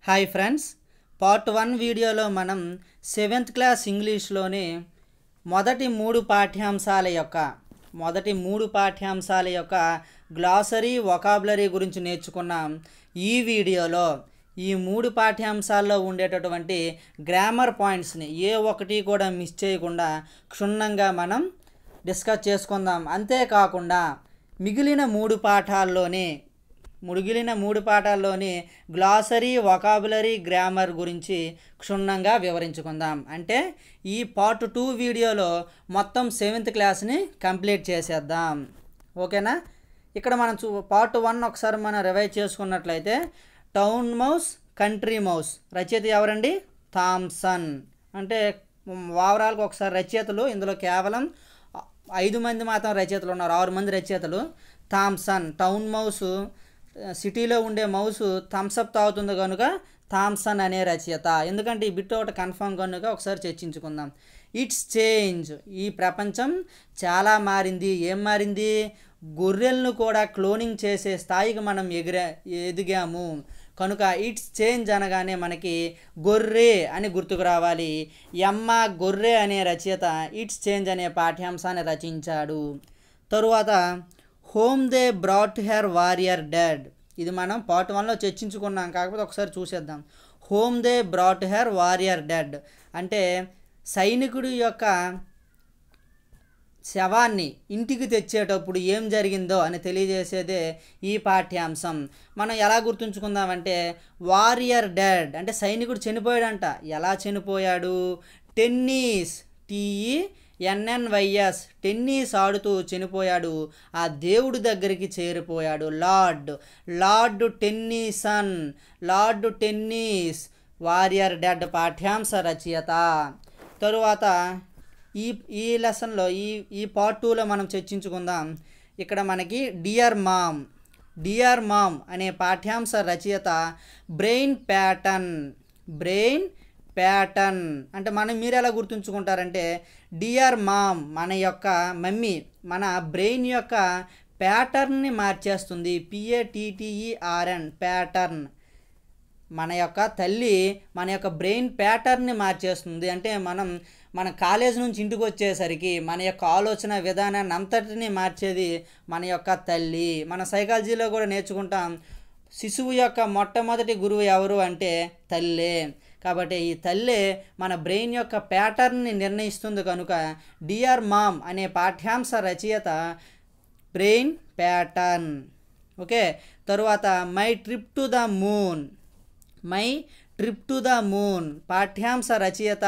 Hi friends, part 1 వీడియోలో మనం 7th class ఇంగ్లీష్లోని మొదటి మూడు పాఠ్యాంశాల యొక్క గ్లాసరీ వొకాబులరీ గురించి నేర్చుకున్నాం. ఈ వీడియోలో ఈ మూడు పాఠ్యాంశాల్లో ఉండేటటువంటి గ్రామర్ పాయింట్స్ని ఏ ఒక్కటి కూడా మిస్ చేయకుండా క్షుణ్ణంగా మనం డిస్కస్ చేసుకుందాం. అంతేకాకుండా మిగిలిన మూడు పాఠాల్లోని గ్లాసరీ వొకాబులరీ గ్రామర్ గురించి క్షుణ్ణంగా వివరించుకుందాం. అంటే ఈ పార్ట్ 2 వీడియోలో మొత్తం 7th క్లాస్ని కంప్లీట్ చేసేద్దాం. ఓకేనా? ఇక్కడ మనం పార్ట్ 1 ఒకసారి మనం రివైజ్ చేసుకున్నట్లయితే టౌన్ మౌస్ కంట్రీ మౌస్ రచయిత ఎవరండి? థామ్సన్. అంటే ఓవరాల్గా ఒకసారి రచయితలు ఇందులో కేవలం 5 మంది మాత్రం రచయితలు ఉన్నారు. 6 మంది రచయితలు. థామ్సన్. టౌన్ మౌస్ సిటీలో ఉండే మౌస్ థమ్సప్ తాగుతుంది కనుక థామ్సన్ అనే రచయిత. ఎందుకంటే ఈ బిట్ ఒకటి కన్ఫర్మ్ కనుక ఒకసారి చర్చించుకుందాం. It's change. ఈ ప్రపంచం చాలా మారింది. ఏం మారింది? గొర్రెలను కూడా క్లోనింగ్ చేసే స్థాయికి మనం ఎదిగాము కనుక ఇట్స్ చేంజ్ అనగానే మనకి గొర్రె అని గుర్తుకు రావాలి. యమ్మ గొర్రె అనే రచయిత ఇట్స్ చేంజ్ అనే పాఠ్యాంశాన్ని రచించాడు. తరువాత home they brought her warrior dead. ఇది మనం పార్ట్ 1లో చర్చించుకున్నాం, కాకపోతే ఒకసారి చూసేద్దాం. Home they brought her warrior dead అంటే సైనికుడి యొక్క శవాన్ని ఇంటికి తెచ్చేటప్పుడు ఏం జరిగిందో అని తెలియజేసేదే ఈ పాఠ్యాంశం. మనం ఎలా గుర్తుంచుకుందామంటే వారియర్ డెడ్ అంటే సైనికుడు చనిపోయాడంట. ఎలా చనిపోయాడు? TENNYS టెన్నిస్ ఆడుతూ చనిపోయాడు. ఆ దేవుడి దగ్గరికి చేరిపోయాడు. లార్డ్ టెన్నిస్ వారియర్ డెడ్ పాఠ్యాంశ రచయిత. తరువాత ఈ లెసన్లో ఈ పార్ట్ 2లో మనం చర్చించుకుందాం. ఇక్కడ మనకి డియర్ మామ్ అనే పాఠ్యాంశ రచయిత బ్రెయిన్ ప్యాటర్న్ అంటే మీరు ఎలా గుర్తుంచుకుంటారంటే డియర్ మామ్ మన యొక్క మమ్మీ మన బ్రెయిన్ యొక్క ప్యాటర్న్ని మార్చేస్తుంది. PATTERN pattern. మన యొక్క తల్లి మన యొక్క బ్రెయిన్ ప్యాటర్న్ని మార్చేస్తుంది. అంటే మన కాలేజ్ నుంచి ఇంటికి వచ్చేసరికి మన యొక్క ఆలోచన విధానాన్ని అంతటిని మార్చేది మన యొక్క తల్లి. మన సైకాలజీలో కూడా నేర్చుకుంటాం. శిశువు యొక్క మొట్టమొదటి గురువు ఎవరు అంటే తల్లే. కాబట్టి ఈ తల్లే మన బ్రెయిన్ యొక్క ప్యాటర్న్ని నిర్ణయిస్తుంది కనుక డియర్ మామ్ అనే పాఠ్యాంశ రచయిత బ్రెయిన్ ప్యాటర్న్. ఓకే. తరువాత my trip to the moon పాఠ్యాంశ రచయిత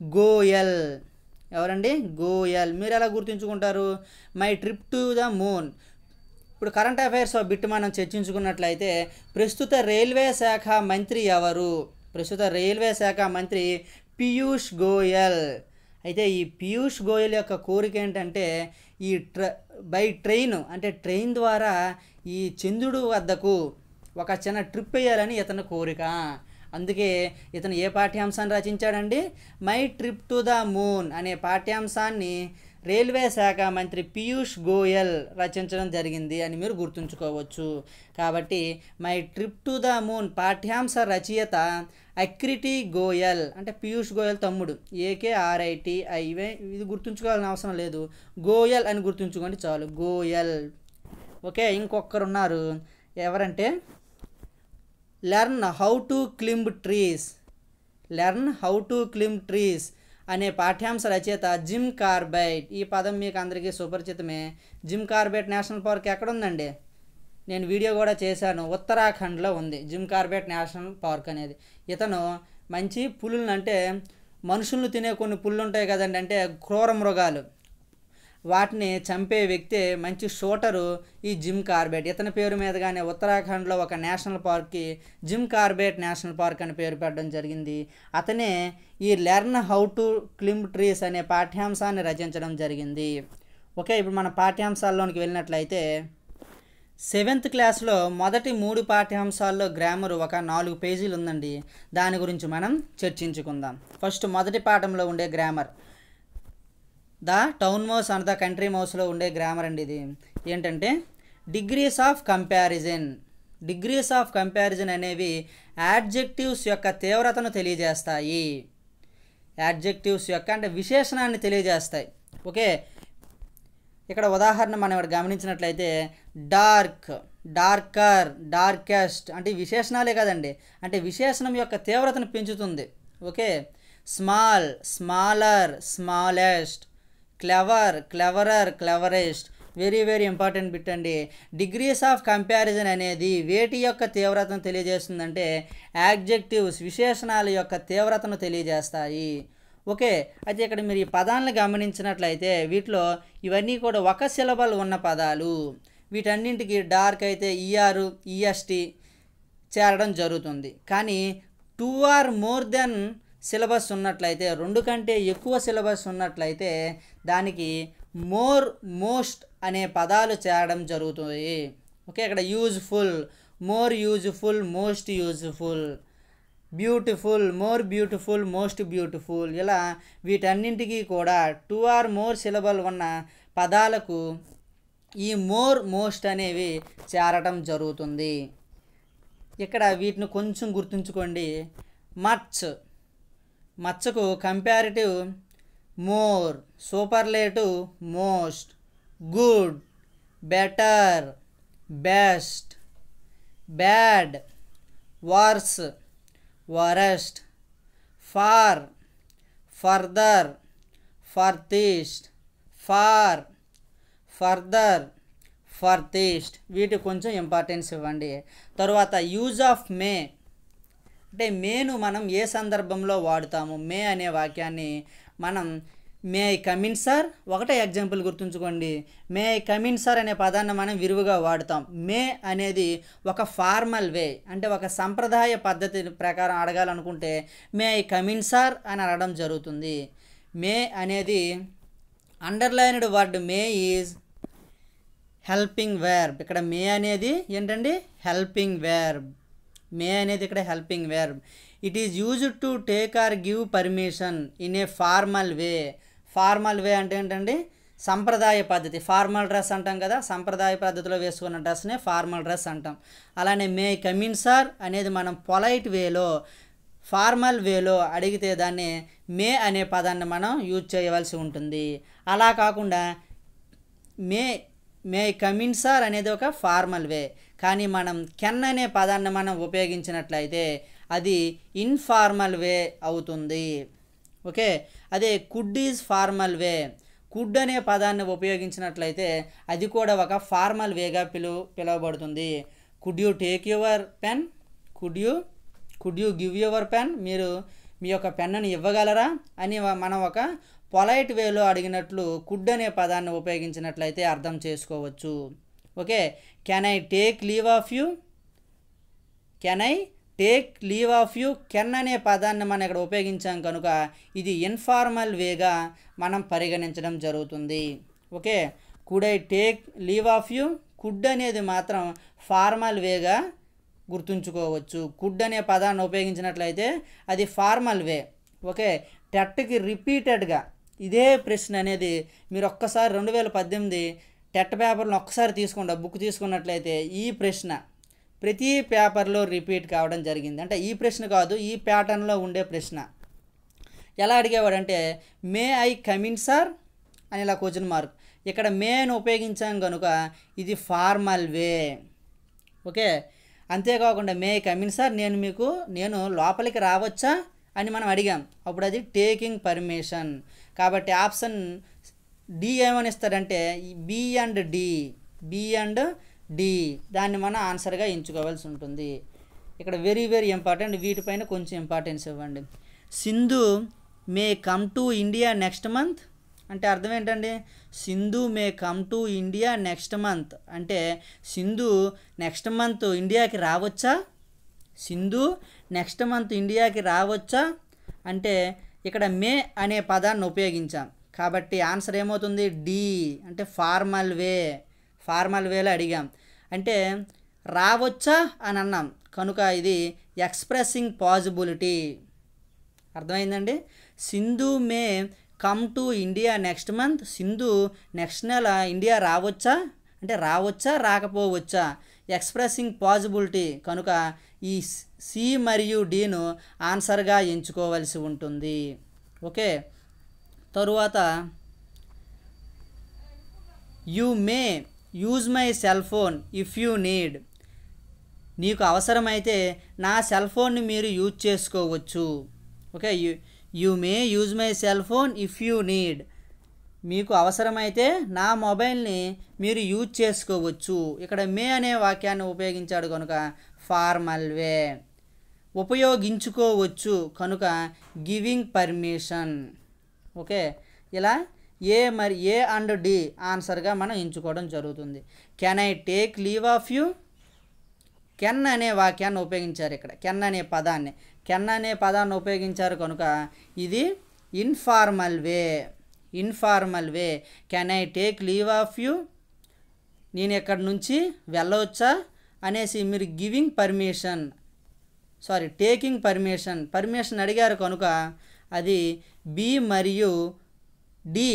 గోయల్. ఎవరండి? గోయల్. మీరు ఎలా గుర్తుంచుకుంటారు? My trip to the moon. ఇప్పుడు కరెంట్ అఫైర్స్ బిట్ మనం చర్చించుకున్నట్లయితే ప్రస్తుత రైల్వే శాఖ మంత్రి ఎవరు? ప్రస్తుత రైల్వే శాఖ మంత్రి పీయూష్ గోయల్. అయితే ఈ పీయూష్ గోయల్ యొక్క కోరిక ఏంటంటే ఈ బై ట్రైన్ అంటే ట్రైన్ ద్వారా ఈ చంద్రుడు వద్దకు ఒక చిన్న ట్రిప్ వేయాలని ఇతని కోరిక. అందుకే ఇతను ఏ పాఠ్యాంశాన్ని రచించాడండి? My trip to the moon అనే పాఠ్యాంశాన్ని రైల్వే శాఖ మంత్రి పీయూష్ గోయల్ రచించడం జరిగింది అని మీరు గుర్తుంచుకోవచ్చు. కాబట్టి my trip to the moon పాఠ్యాంశ రచయిత అక్రిటి గోయల్. అంటే పీయూష్ గోయల్ తమ్ముడు. AKRITI. ఇది గుర్తుంచుకోవాల్సిన అవసరం లేదు, గోయల్ అని గుర్తుంచుకోండి చాలు. గోయల్. ఓకే. ఇంకొకరు ఉన్నారు. ఎవరంటే learn how to climb trees అనే పాఠ్యాంశ రచయిత జిమ్ కార్బెట్. ఈ పదం మీకు అందరికీ సుపరిచితమే. జిమ్ కార్బెట్ నేషనల్ పార్క్ ఎక్కడుందండి? నేను వీడియో కూడా చేశాను. ఉత్తరాఖండ్లో ఉంది జిమ్ కార్బెట్ నేషనల్ పార్క్ అనేది. ఇతను మంచి పులులను అంటే మనుషులను తినే కొన్ని పుళ్ళు ఉంటాయి కదండి, అంటే క్రూర మృగాలు, వాటిని చంపే వ్యక్తే మంచి షూటరు ఈ జిమ్ కార్బెట్. ఇతని పేరు మీదగానే ఉత్తరాఖండ్లో ఒక నేషనల్ పార్క్కి జిమ్ కార్బెట్ నేషనల్ పార్క్ అని పేరు పెట్టడం జరిగింది. అతనే ఈ learn how to climb trees అనే పాఠ్యాంశాన్ని రచించడం జరిగింది. ఓకే. ఇప్పుడు మన పాఠ్యాంశాల్లోనికి వెళ్ళినట్లయితే 7th క్లాస్లో మొదటి 3 పాఠ్యాంశాల్లో గ్రామర్ ఒక 4 పేజీలు ఉందండి. దాని గురించి మనం చర్చించుకుందాం. ఫస్ట్ మొదటి పాఠంలో ఉండే grammar the town mouse and the country మౌస్లో ఉండే గ్రామర్ అండి. ఇది ఏంటంటే degrees of comparison. Degrees of comparison అనేవి యాడ్జెక్టివ్స్ యొక్క తీవ్రతను తెలియజేస్తాయి. యాడ్జెక్టివ్స్ యొక్క అంటే విశేషణాన్ని తెలియజేస్తాయి. ఓకే, ఇక్కడ ఉదాహరణ మనం ఇక్కడ గమనించినట్లయితే డార్క్, డార్కర్, డార్కెస్ట్ అంటే విశేషణాలే కదండి, అంటే విశేషణం యొక్క తీవ్రతను పెంచుతుంది. Okay, small, smaller, smallest, clever, cleverer, cleverest. Very very important bit అండి. డిగ్రీస్ ఆఫ్ కంపారిజన్ అనేది వేటి యొక్క తీవ్రతను తెలియజేస్తుందంటే యాడ్జెక్టివ్స్ విశేషణాల యొక్క తీవ్రతను తెలియజేస్తాయి. ఓకే, అయితే ఇక్కడ మీరు ఈ పదాలను గమనించినట్లయితే వీటిలో ఇవన్నీ కూడా ఒక సిలబల్ ఉన్న పదాలు. వీటన్నింటికి డార్క్ అయితే ఈఆర్, ఈఎస్టీ చేరడం జరుగుతుంది. కానీ 2 or more దెన్ సిలబస్ ఉన్నట్లయితే, 2 కంటే ఎక్కువ సిలబస్ ఉన్నట్లయితే దానికి మోర్, మోస్ట్ అనే పదాలు చేరడం జరుగుతుంది. ఓకే, ఇక్కడ useful, more useful, most useful, beautiful, more beautiful, most beautiful. ఇలా వీటన్నింటికి కూడా 2 or more సిలబల్ ఉన్న పదాలకు ఈ మోర్, మోస్ట్ అనేవి చేరటం జరుగుతుంది. ఇక్కడ వీటిని కొంచెం గుర్తుంచుకోండి. మచ్, మచ్కు comparative more, superlative most, good, better, best, bad, worse, worst, far, further, farthest, far, further, farthest. వీటికి కొంచెం ఇంపార్టెన్స్ ఇవ్వండి. తరువాత యూజ్ ఆఫ్ మే, అంటే మేను మనం ఏ సందర్భంలో వాడుతాము? మే అనే వాక్యాన్ని మనం మే ఐ కమిన్ సార్, ఒకటే ఎగ్జాంపుల్ గుర్తుంచుకోండి. మే ఐ కమిన్ సార్ అనే పదాన్ని మనం విరివిగా వాడుతాం. మే అనేది ఒక ఫార్మల్ వే, అంటే ఒక సంప్రదాయ పద్ధతి ప్రకారం అడగాలనుకుంటే మే ఐ కమిన్ సార్ అని అడగడం జరుగుతుంది. మే అనేది underlined word may is helping verb. ఇక్కడ మే అనేది ఏంటండి? Helping verb. మే అనేది ఇక్కడ helping verb. It is used to take or give permission in a formal way. Formal way అంటే ఏంటండి? సంప్రదాయ పద్ధతి. ఫార్మల్ డ్రెస్ అంటాం కదా, సంప్రదాయ పద్ధతిలో వేసుకున్న డ్రెస్నే ఫార్మల్ డ్రెస్ అంటాం. అలానే మే కమిన్ సార్ అనేది మనం పొలైట్ వేలో, ఫార్మల్ వేలో అడిగితే దాన్ని మే అనే పదాన్ని మనం యూజ్ చేయవలసి ఉంటుంది. అలా కాకుండా మే కమిన్ సార్ అనేది ఒక ఫార్మల్ వే, కానీ మనం కెన్ అనే పదాన్ని మనం ఉపయోగించినట్లయితే అది ఇన్ఫార్మల్ వే అవుతుంది. ఓకే, అదే could is formal way. Could అనే పదాన్ని ఉపయోగించినట్లయితే అది కూడా ఒక ఫార్మల్ వేగా పిలువబడుతుంది. Could you take your pen, could you give your pen, మీరు మీ యొక్క పెన్నుని ఇవ్వగలరా అని మనం ఒక పొలైట్ వేలో అడిగినట్లు కుడ్ అనే పదాన్ని ఉపయోగించినట్లయితే అర్థం చేసుకోవచ్చు. Okay, can I take leave of you, can I take leave of you. Can అనే పదాన్ని మనం ఇక్కడ ఉపయోగించాం కనుక ఇది ఇన్ఫార్మల్ వేగా మనం పరిగణించడం జరుగుతుంది. Okay, could I take leave of you, could అనేది మాత్రం ఫార్మల్ వేగా గుర్తుంచుకోవచ్చు. కుడ్ అనే పదాన్ని ఉపయోగించినట్లయితే అది ఫార్మల్ వే. ఓకే, టెట్కి రిపీటెడ్గా ఇదే ప్రశ్న అనేది మీరు ఒక్కసారి 2018 టెట్ పేపర్ను ఒక్కసారి తీసుకోండి, బుక్ తీసుకున్నట్లయితే ఈ ప్రశ్న ప్రతి పేపర్లో రిపీట్ కావడం జరిగింది. అంటే ఈ ప్రశ్న కాదు, ఈ ప్యాటర్న్లో ఉండే ప్రశ్న. ఎలా అడిగేవాడంటే మే ఐ కమిన్ సార్ అని ఇలా క్వశ్చన్ మార్క్. ఇక్కడ మే అని ఉపయోగించాం కనుక ఇది ఫార్మల్ వే. ఓకే, అంతేకాకుండా మే ఐ కమిన్ సార్, నేను లోపలికి రావచ్చా అని మనం అడిగాం, అప్పుడు అది టేకింగ్ పర్మిషన్. కాబట్టి ఆప్షన్ డి ఏమని ఇస్తాడంటే బి అండ్ డి, దాన్ని మనం ఆన్సర్గా ఎంచుకోవాల్సి ఉంటుంది. ఇక్కడ వెరీ వెరీ ఇంపార్టెంట్, వీటిపైన కొంచెం ఇంపార్టెన్స్ ఇవ్వండి. Sindhu may come to India next month అంటే అర్థం ఏంటండి? Sindhu may come to India next month అంటే సింధు నెక్స్ట్ మంత్ ఇండియాకి రావచ్చా? సింధు నెక్స్ట్ మంత్ ఇండియాకి రావచ్చా అంటే ఇక్కడ మే అనే పదాన్ని ఉపయోగించాం కాబట్టి ఆన్సర్ ఏమవుతుంది? డి అంటే ఫార్మల్ వేలో అడిగాం అంటే రావచ్చా అని అన్నాం కనుక ఇది ఎక్స్ప్రెసింగ్ పాజిబిలిటీ. అర్థమైందండి? Sindhu may come to India next month, Sindhu next నెల ఇండియా రావచ్చా అంటే రావచ్చా రాకపోవచ్చా, ఎక్స్ప్రెసింగ్ పాజిబిలిటీ కనుక ఈ సి మరియు డీను ఆన్సర్గా ఎంచుకోవలసి ఉంటుంది. ఓకే, తరువాత you may use my cell phone if you need. నీకు అవసరమైతే నా సెల్ ఫోన్ని మీరు యూజ్ చేసుకోవచ్చు. Okay, you may use my cell phone if you need. మీకు అవసరమైతే నా మొబైల్ని మీరు యూజ్ చేసుకోవచ్చు. ఇక్కడ మే అనే వాక్యాన్ని ఉపయోగించాడు కనుక ఫార్మల్ వే. ఉపయోగించుకోవచ్చు కనుక గివింగ్ పర్మిషన్. ఓకే, ఇలా ఏ అండ్ డి ఆన్సర్గా మనం ఎంచుకోవడం జరుగుతుంది. Can I take leave of you. Can అనే వాక్యాన్ని ఉపయోగించారు ఇక్కడ. కెన్ అనే పదాన్ని ఉపయోగించారు కనుక ఇది informal way. Can I take leave of you, నేను ఎక్కడి నుంచి వెళ్ళవచ్చా అనేసి మీరు టేకింగ్ పర్మిషన్ అడిగారు కనుక అది బి మరియు డి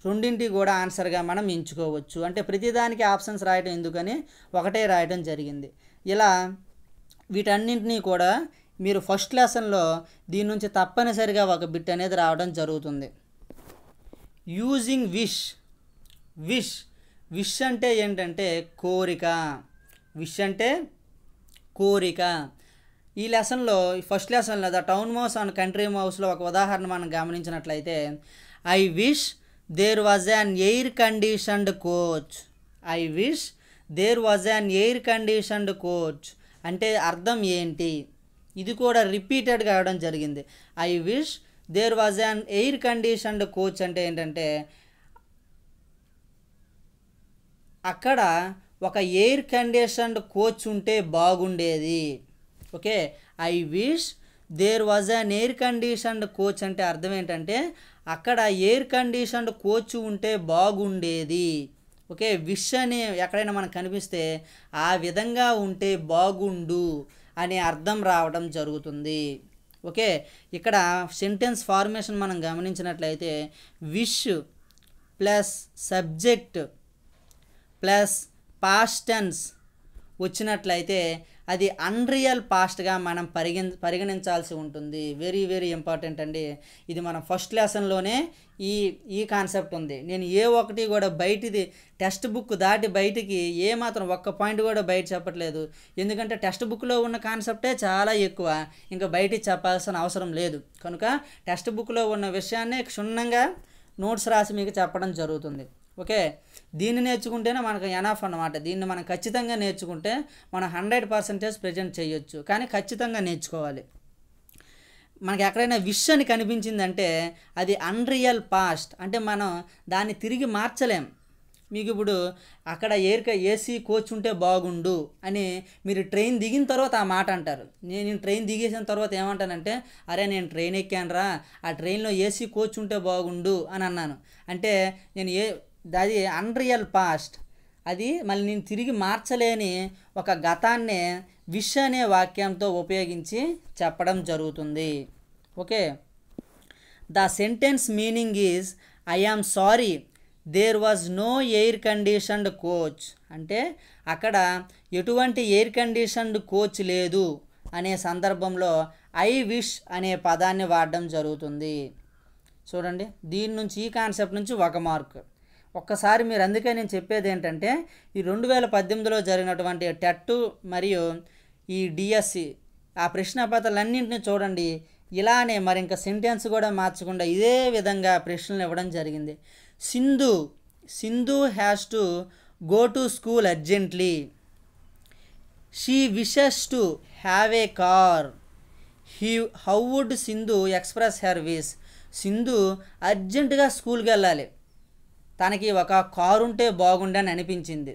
రెండింటి కూడా ఆన్సర్గా మనం ఎంచుకోవచ్చు. అంటే ప్రతిదానికి ఆప్షన్స్ రాయడం ఎందుకని ఒకటే రాయడం జరిగింది. ఇలా వీటన్నింటినీ కూడా మీరు ఫస్ట్ లెసన్లో దీని నుంచి తప్పనిసరిగా ఒక బిట్ అనేది రావడం జరుగుతుంది. యూజింగ్ విష్ అంటే ఏంటంటే కోరిక. ఈ లెసన్లో ఫస్ట్ లెసన్లో the town mouse and country మౌస్లో ఒక ఉదాహరణ మనం గమనించినట్లయితే I wish there was an air conditioned coach అంటే అర్థం ఏంటి? ఇది కూడా రిపీటెడ్గా అవడం జరిగింది. I wish there was an air conditioned coach అంటే ఏంటంటే అక్కడ ఒక ఎయిర్ కండిషన్డ్ కోచ్ ఉంటే బాగుండేది. Okay, I wish there was an air conditioned coach అంటే అర్థం ఏంటంటే అక్కడ ఎయిర్ కండిషన్డ్ కోచ్ ఉంటే బాగుండేది. ఓకే, విష్ అని ఎక్కడైనా మనకు కనిపిస్తే ఆ విధంగా ఉంటే బాగుండు అనే అర్థం రావడం జరుగుతుంది. ఓకే, ఇక్కడ సెంటెన్స్ ఫార్మేషన్ మనం గమనించినట్లయితే wish plus subject plus past tense వచ్చినట్లయితే అది అన్రియల్ పాస్ట్గా మనం పరిగణించాల్సి ఉంటుంది. వెరీ వెరీ ఇంపార్టెంట్ అండి. ఇది మనం ఫస్ట్ లెసన్లోనే ఈ కాన్సెప్ట్ ఉంది. నేను ఏ ఒక్కటి కూడా బయటిది టెక్స్ట్ బుక్ దాటి బయటికి మాత్రం ఒక్క పాయింట్ కూడా బయట చెప్పట్లేదు. ఎందుకంటే టెక్స్ట్ బుక్లో ఉన్న కాన్సెప్టే చాలా ఎక్కువ, ఇంకా బయటికి చెప్పాల్సిన అవసరం లేదు. కనుక టెక్స్ట్ బుక్లో ఉన్న విషయాన్ని క్షుణ్ణంగా నోట్స్ రాసి మీకు చెప్పడం జరుగుతుంది. ఓకే, దీన్ని నేర్చుకుంటేనే మనకు ఎనఫ్ అన్నమాట. దీన్ని మనం ఖచ్చితంగా నేర్చుకుంటే మనం 100% ప్రజెంట్ చేయొచ్చు. కానీ ఖచ్చితంగా నేర్చుకోవాలి. మనకి ఎక్కడైనా విష్ అని కనిపించిందంటే అది అన్రియల్ పాస్ట్, అంటే మనం దాన్ని తిరిగి మార్చలేం. మీకు ఇప్పుడు అక్కడ ఏసీ కోచ్ ఉంటే బాగుండు అని మీరు ట్రైన్ దిగిన తర్వాత ఆ మాట అంటారు. నేను ట్రైన్ దిగేసిన తర్వాత ఏమంటానంటే అరే నేను ట్రైన్ ఎక్కానురా, ఆ ట్రైన్లో ఏసీ కోచ్ ఉంటే బాగుండు అని అన్నాను. అంటే నేను అది అన్రియల్ పాస్ట్, అది మళ్ళీ నేను తిరిగి మార్చలేని ఒక గతాన్నే విష్ అనే వాక్యంతో ఉపయోగించి చెప్పడం జరుగుతుంది. Okay, the sentence meaning is I am sorry there was no air conditioned coach అంటే అక్కడ ఎటువంటి ఎయిర్ కండిషన్డ్ కోచ్ లేదు అనే సందర్భంలో ఐ విష్ అనే పదాన్ని వాడడం జరుగుతుంది. చూడండి, దీని నుంచి ఈ కాన్సెప్ట్ నుంచి 1 మార్క్. ఒక్కసారి మీరు అందుకే నేను చెప్పేది ఏంటంటే ఈ 2018లో జరిగినటువంటి టెట్ మరియు ఈ డిఎస్సి ఆ ప్రశ్నపత్రాలన్నింటినీ చూడండి. ఇలానే మరి ఇంకా సెంటెన్స్ కూడా మార్చకుండా ఇదే విధంగా ప్రశ్నలు ఇవ్వడం జరిగింది. Sindhu has to go to school urgently. She wishes to have a car. How would Sindhu express her wish. Sindhu అర్జెంటుగా స్కూల్కి వెళ్ళాలి, తనకి ఒక కారు ఉంటే బాగుండని అనిపించింది.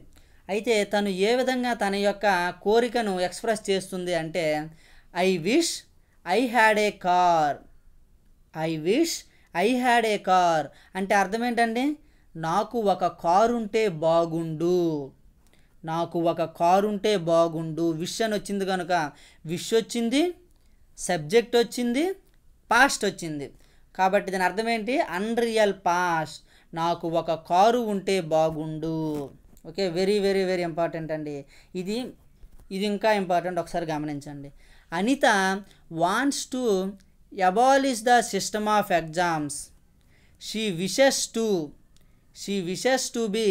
అయితే తను ఏ విధంగా తన యొక్క కోరికను ఎక్స్ప్రెస్ చేస్తుంది అంటే I wish I had a car. అంటే అర్థం ఏంటండి? నాకు ఒక కారు ఉంటే బాగుండు. విష్ అని వచ్చింది కనుక విష్ వచ్చింది, సబ్జెక్ట్ వచ్చింది, పాస్ట్ వచ్చింది. కాబట్టి దీని అర్థం ఏంటి? Unreal past. నాకు ఒక కారు ఉంటే బాగుండు. Okay, very very very important అండి. ఇది ఇది ఇంకా ఇంపార్టెంట్, ఒకసారి గమనించండి. Anitha wants to abolish the system of exams. She wishes to be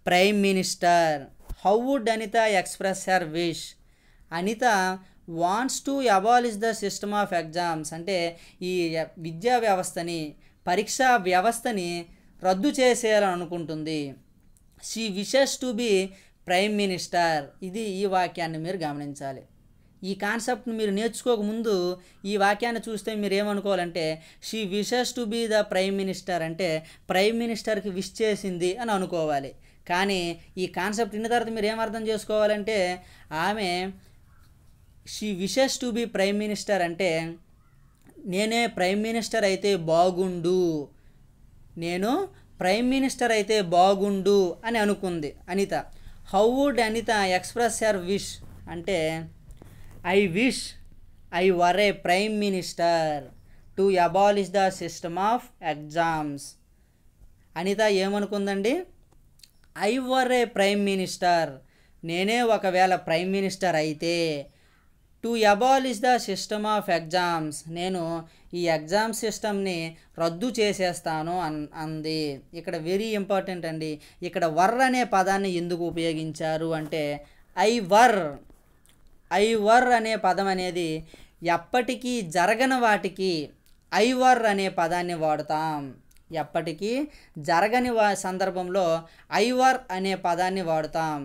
prime minister. How would Anitha express her wish? Anitha wants to abolish the system of exams అంటే ఈ విద్యా వ్యవస్థని, పరీక్షా వ్యవస్థని రద్దు చేసేయాలని అనుకుంటుంది. She wishes to be prime minister. ఈ వాక్యాన్ని మీరు గమనించాలి. ఈ కాన్సెప్ట్ని మీరు నేర్చుకోకముందు ఈ వాక్యాన్ని చూస్తే మీరు ఏమనుకోవాలంటే she wishes to be the prime minister అంటే ప్రైమ్ మినిస్టర్కి విష్ చేసింది అని అనుకోవాలి. కానీ ఈ కాన్సెప్ట్ ఇన్న తర్వాత మీరు ఏమర్థం చేసుకోవాలంటే ఆమె she wishes to be prime minister అంటే నేనే ప్రైమ్ మినిస్టర్ అయితే బాగుండు, నేను ప్రైమ్ మినిస్టర్ అయితే బాగుండు అని అనుకుంది Anitha. How would Anitha express her wish అంటే I wish I were a prime minister to abolish the system of exams. Anitha ఏమనుకుందండి? I were a prime minister, నేనే ఒకవేళ ప్రైమ్ మినిస్టర్ అయితే, to abolish the system of exams, నేను ఈ exam సిస్టమ్ని రద్దు చేసేస్తాను అంది. ఇక్కడ వెరీ ఇంపార్టెంట్ అండి. ఇక్కడ వర్ అనే పదాన్ని ఎందుకు ఉపయోగించారు అంటే ఐ వర్ అనే పదం అనేది ఎప్పటికీ జరగని వాటికి ఐ వర్ అనే పదాన్ని వాడతాం. ఎప్పటికీ జరగని సందర్భంలో ఐ వర్ అనే పదాన్ని వాడతాం.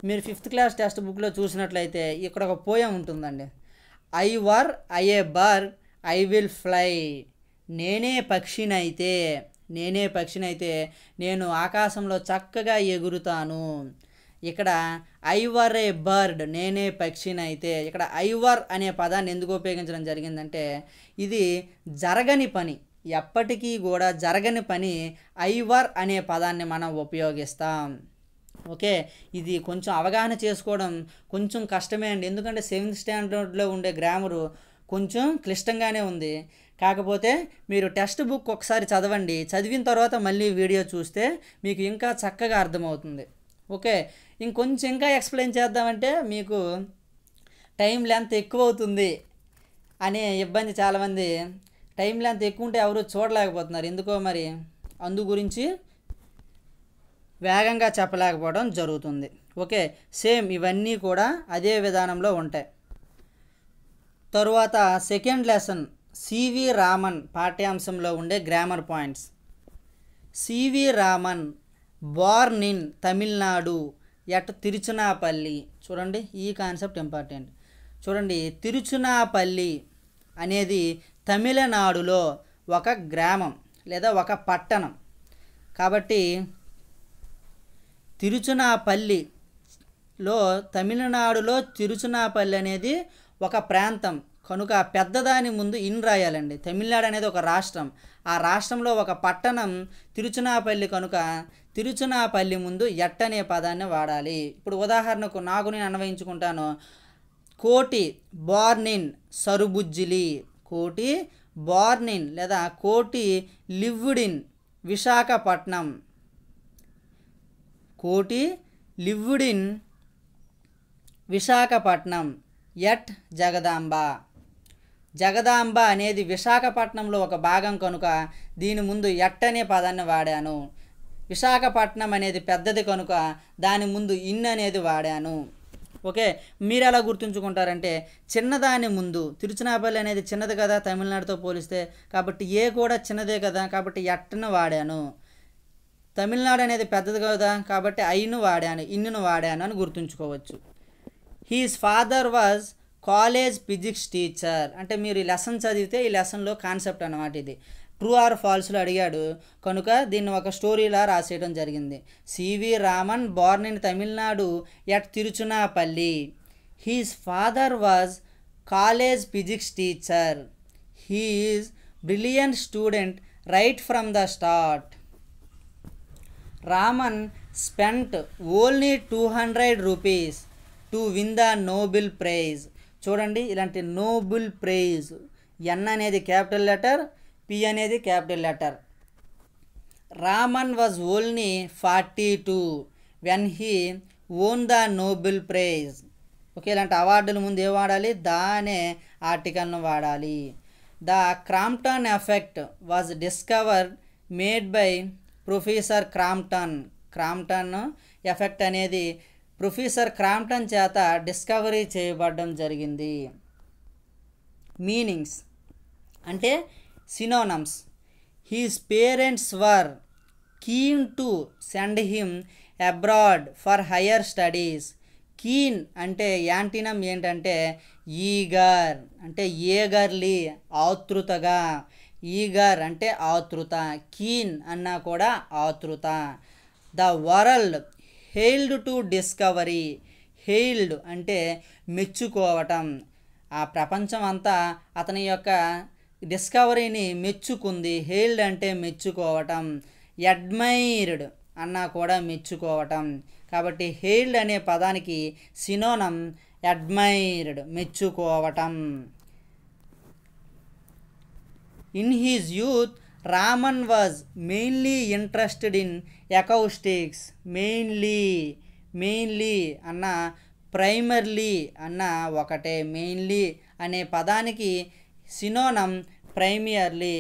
మీరు 5th క్లాస్ టెక్స్ట్ బుక్లో చూసినట్లయితే ఇక్కడ ఒక పోయం ఉంటుందండి. I were I A bird I will fly. నేనే పక్షినైతే నేను ఆకాశంలో చక్కగా ఎగురుతాను. ఇక్కడ ఐ వర్ ఏ బర్డ్, నేనే పక్షినైతే, ఇక్కడ ఐ వర్ అనే పదాన్ని ఎందుకు ఉపయోగించడం జరిగిందంటే ఇది జరగని పని, ఎప్పటికీ కూడా జరగని పని ఐ వర్ అనే పదాన్ని మనం ఉపయోగిస్తాం. ఓకే, ఇది కొంచెం అవగాహన చేసుకోవడం కొంచెం కష్టమే అండి. ఎందుకంటే 7th స్టాండర్డ్లో ఉండే గ్రామరు కొంచెం క్లిష్టంగానే ఉంది. కాకపోతే మీరు టెక్స్ట్ బుక్ ఒకసారి చదవండి, చదివిన తర్వాత మళ్ళీ వీడియో చూస్తే మీకు ఇంకా చక్కగా అర్థమవుతుంది. ఓకే, ఇంకొంచెం ఇంకా ఎక్స్ప్లెయిన్ చేద్దామంటే మీకు టైం లెంత్ ఎక్కువ అవుతుంది అనే ఇబ్బంది. చాలామంది టైం లెంత్ ఎక్కువ ఉంటే ఎవరు చూడలేకపోతున్నారు, ఎందుకో మరి అందు గురించి వేగంగా చెప్పలేకపోవడం జరుగుతుంది. ఓకే, సేమ్ ఇవన్నీ కూడా అదే విధానంలో ఉంటాయి. తరువాత సెకండ్ లెసన్ సివి రామన్ పాఠ్యాంశంలో ఉండే grammar points. C V Raman born in Tamil Nadu at Tiruchirappalli. చూడండి, ఈ కాన్సెప్ట్ ఇంపార్టెంట్. చూడండి, తిరుచునాపల్లి అనేది తమిళనాడులో ఒక గ్రామం లేదా ఒక పట్టణం. కాబట్టి తమిళనాడులో తిరుచునాపల్లి అనేది ఒక ప్రాంతం కనుక పెద్దదాని ముందు ఇన్ రాయాలండి. తమిళనాడు అనేది ఒక రాష్ట్రం, ఆ రాష్ట్రంలో ఒక పట్టణం తిరుచునాపల్లి కనుక తిరుచునాపల్లి ముందు ఎట్ అనే పదాన్ని వాడాలి. ఇప్పుడు ఉదాహరణకు నాకు నేను అన్వయించుకుంటాను. కోటి బార్న్ ఇన్ సరుబుజ్జిలి, కోటి బార్న్ ఇన్ లేదా కోటి లివ్డ్ ఇన్ విశాఖపట్నం, కోటి lived in Visakhapatnam at Jagadamba. Jagadamba అనేది విశాఖపట్నంలో ఒక భాగం కనుక దీని ముందు ఎట్ అనే పదాన్ని వాడాను. విశాఖపట్నం అనేది పెద్దది కనుక దాని ముందు ఇన్ అనేది వాడాను. ఓకే, మీరు ఎలా గుర్తుంచుకుంటారంటే చిన్నదాని ముందు, తిరుచునాపల్లి అనేది చిన్నది కదా తమిళనాడుతో పోలిస్తే, కాబట్టి ఏ కూడా చిన్నదే కదా, కాబట్టి ఎట్ను వాడాను. తమిళనాడు అనేది పెద్దది కదా కాబట్టి ఐను వాడాను, ఇన్నును వాడాను అని గుర్తుంచుకోవచ్చు. His father was college physics teacher. అంటే మీరు ఈ లెసన్ చదివితే ఈ లెసన్లో కాన్సెప్ట్ అన్నమాట. ఇది ట్రూ ఆర్ ఫాల్స్లో అడిగాడు కనుక దీన్ని ఒక స్టోరీలా రాసేయడం జరిగింది. C V Raman born in Tamil Nadu at Tiruchirappalli. His father was college physics teacher. He is brilliant student right from the start. Raman spent only 200 rupees to win the Nobel prize. చూడండి, ఇలాంటి నోబెల్ ప్రైజ్, ఎన్ అనేది క్యాపిటల్ లెటర్, పి అనేది capital letter. Raman was only 42 when he won the Nobel prize. Okay, ఇలాంటి అవార్డుల ముందు ఏం వాడాలి? The అనే ఆర్టికల్ను వాడాలి. The Compton effect was discovered made by professor Crompton. Crompton effect అనేది ప్రొఫెసర్ క్రాంప్టన్ చేత డిస్కవరీ చేయబడడం జరిగింది. మీనింగ్స్ అంటే synonyms. He's parents were keen to send him abroad for higher studies. Keen అంటే యాంటీనం ఏంటంటే ఈగర్, అంటే ఏగర్లీ ఆతృతగా. ఈగర్ అంటే ఆతృత, కీన్ అన్నా కూడా ఆతృత. The world hailed to discovery. Hailed అంటే మెచ్చుకోవటం. ఆ ప్రపంచం అంతా అతని యొక్క డిస్కవరీని మెచ్చుకుంది. హెయిల్డ్ అంటే మెచ్చుకోవటం. అడ్మైర్డ్ అన్నా కూడా మెచ్చుకోవటం. కాబట్టి హెయిల్డ్ అనే పదానికి సినోనం అడ్మైర్డ్, మెచ్చుకోవటం. In his youth Raman was mainly interested in acoustics. Mainly అన్న ప్రైమర్లీ అన్న ఒకటే. మెయిన్లీ అనే పదానికి సినోనం ప్రైమియర్లీ.